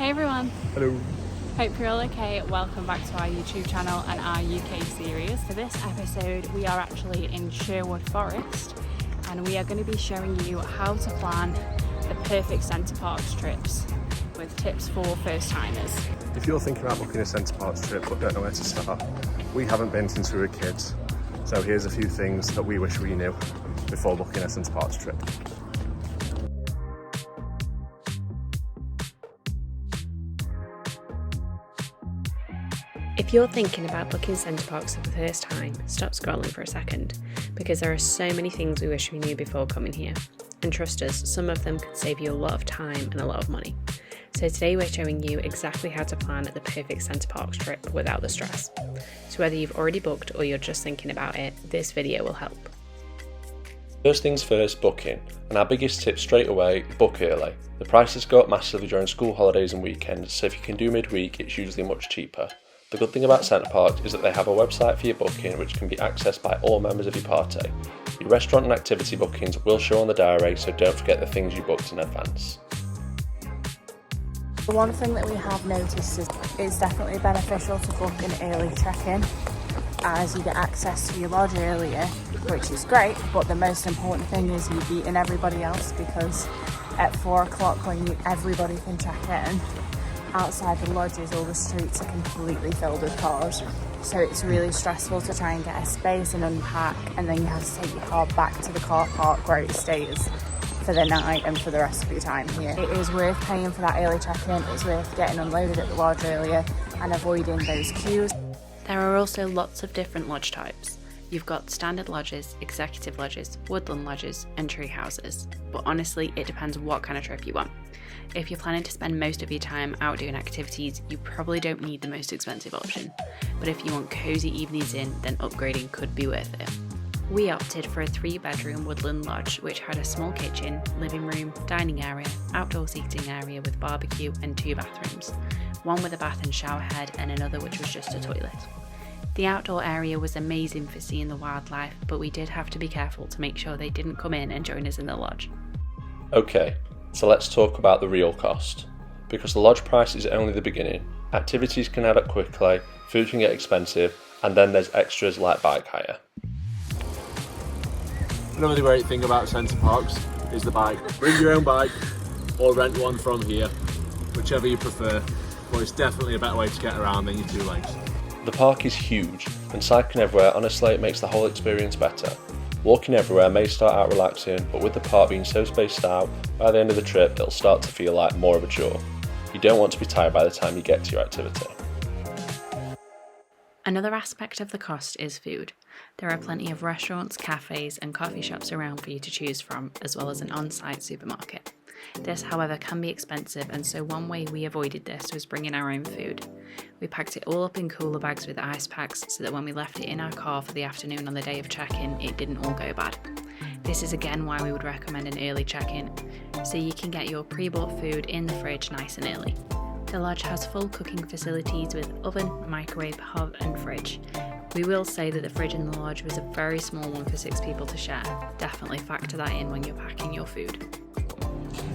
Hey everyone! Hello. Hope you're all okay. Welcome back to our YouTube channel and our UK series. For this episode we are actually in Sherwood Forest and we are going to be showing you how to plan the perfect Center Parcs trips with tips for first timers. If you're thinking about booking a Center Parcs trip but don't know where to start, we haven't been since we were kids, so here's a few things that we wish we knew before booking a Center Parcs trip. If you're thinking about booking Center Parcs for the first time, stop scrolling for a second, because there are so many things we wish we knew before coming here. And trust us, some of them could save you a lot of time and a lot of money. So today we're showing you exactly how to plan the perfect Center Parcs trip without the stress. So whether you've already booked or you're just thinking about it, this video will help. First things first, booking. And our biggest tip straight away, book early. The prices go up massively during school holidays and weekends, so if you can do midweek, it's usually much cheaper. The good thing about Center Parcs is that they have a website for your booking which can be accessed by all members of your party. Your restaurant and activity bookings will show on the diary, so don't forget the things you booked in advance. The one thing that we have noticed is it's definitely beneficial to book an early check-in as you get access to your lodge earlier, which is great, but the most important thing is you beating everybody else, because at 4 o'clock when everybody can check in, outside the lodges all the streets are completely filled with cars, so it's really stressful to try and get a space and unpack, and then you have to take your car back to the car park where it stays for the night and for the rest of your time here. It is worth paying for that early check-in, it's worth getting unloaded at the lodge earlier and avoiding those queues. There are also lots of different lodge types. You've got standard lodges, executive lodges, woodland lodges and tree houses, but honestly it depends what kind of trip you want. If you're planning to spend most of your time out doing activities, you probably don't need the most expensive option, but if you want cosy evenings in, then upgrading could be worth it. We opted for a 3-bedroom woodland lodge which had a small kitchen, living room, dining area, outdoor seating area with barbecue and 2 bathrooms, one with a bath and shower head and another which was just a toilet. The outdoor area was amazing for seeing the wildlife, but we did have to be careful to make sure they didn't come in and join us in the lodge. Okay, so let's talk about the real cost. Because the lodge price is only the beginning, activities can add up quickly, food can get expensive, and then there's extras like bike hire. Another great thing about Center Parcs is the bike. Bring your own bike or rent one from here, whichever you prefer, but it's definitely a better way to get around than your 2 legs. The park is huge, and cycling everywhere honestly it makes the whole experience better. Walking everywhere may start out relaxing, but with the park being so spaced out, by the end of the trip it'll start to feel like more of a chore. You don't want to be tired by the time you get to your activity. Another aspect of the cost is food. There are plenty of restaurants, cafes and coffee shops around for you to choose from, as well as an on-site supermarket. This, however, can be expensive, and so one way we avoided this was bringing our own food. We packed it all up in cooler bags with ice packs so that when we left it in our car for the afternoon on the day of check-in, it didn't all go bad. This is again why we would recommend an early check-in, so you can get your pre-bought food in the fridge nice and early. The lodge has full cooking facilities with oven, microwave, hob and fridge. We will say that the fridge in the lodge was a very small one for 6 people to share. Definitely factor that in when you're packing your food.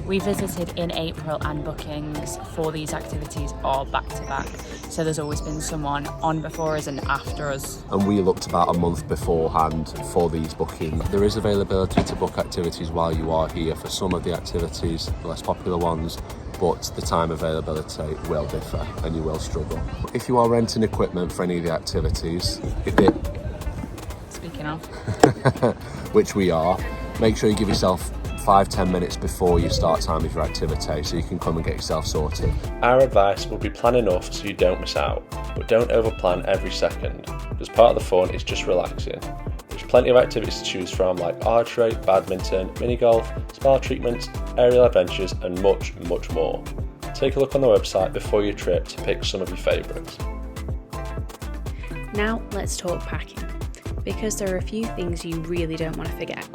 We visited in April and bookings for these activities are back to back, so there's always been someone on before us and after us. And we looked about a month beforehand for these bookings. There is availability to book activities while you are here for some of the activities, the less popular ones, but the time availability will differ and you will struggle. If you are renting equipment for any of the activities, Speaking of, which we are, make sure you give yourself 5-10 minutes before you start time of your activity so you can come and get yourself sorted. Our advice would be plan enough so you don't miss out, but don't overplan every second, because part of the fun is just relaxing. There's plenty of activities to choose from like archery, badminton, mini golf, spa treatments, aerial adventures and much, much more. Take a look on the website before your trip to pick some of your favourites. Now let's talk packing, because there are a few things you really don't want to forget.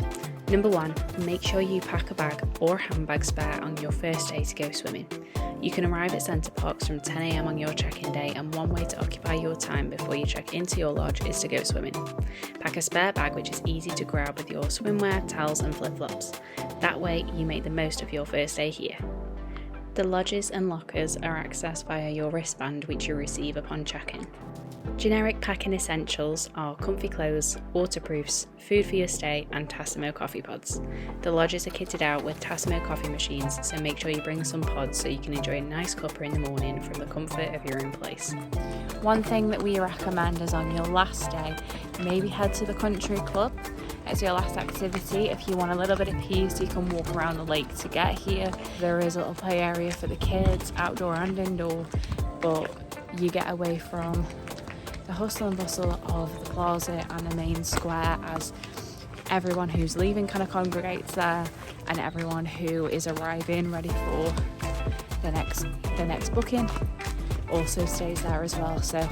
Number 1, make sure you pack a bag or handbag spare on your first day to go swimming. You can arrive at Center Parcs from 10 AM on your check-in day, and one way to occupy your time before you check into your lodge is to go swimming. Pack a spare bag which is easy to grab with your swimwear, towels and flip-flops. That way you make the most of your first day here. The lodges and lockers are accessed via your wristband, which you receive upon check-in. Generic packing essentials are comfy clothes, waterproofs, food for your stay, and Tassimo coffee pods. The lodges are kitted out with Tassimo coffee machines, so make sure you bring some pods so you can enjoy a nice cuppa in the morning from the comfort of your own place. One thing that we recommend is on your last day, maybe head to the country club as your last activity. If you want a little bit of peace, you can walk around the lake to get here. There is a little play area for the kids, outdoor and indoor, but you get away from the hustle and bustle of the plaza and the main square, as everyone who's leaving kind of congregates there, and everyone who is arriving ready for the next booking also stays there as well. So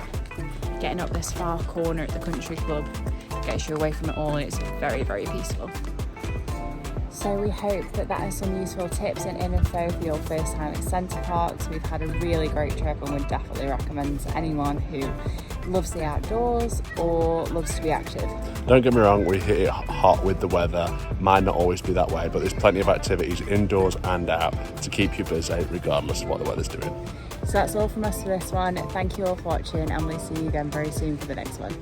getting up this far corner at the country club gets you away from it all, and it's very, very peaceful. So we hope that is some useful tips and info for your first time at Center Parcs. We've had a really great trip and would definitely recommend to anyone who loves the outdoors or loves to be active. Don't get me wrong, we hit it hot with the weather. Might not always be that way, but there's plenty of activities indoors and out to keep you busy regardless of what the weather's doing. So that's all from us for this one. Thank you all for watching, and we'll see you again very soon for the next one.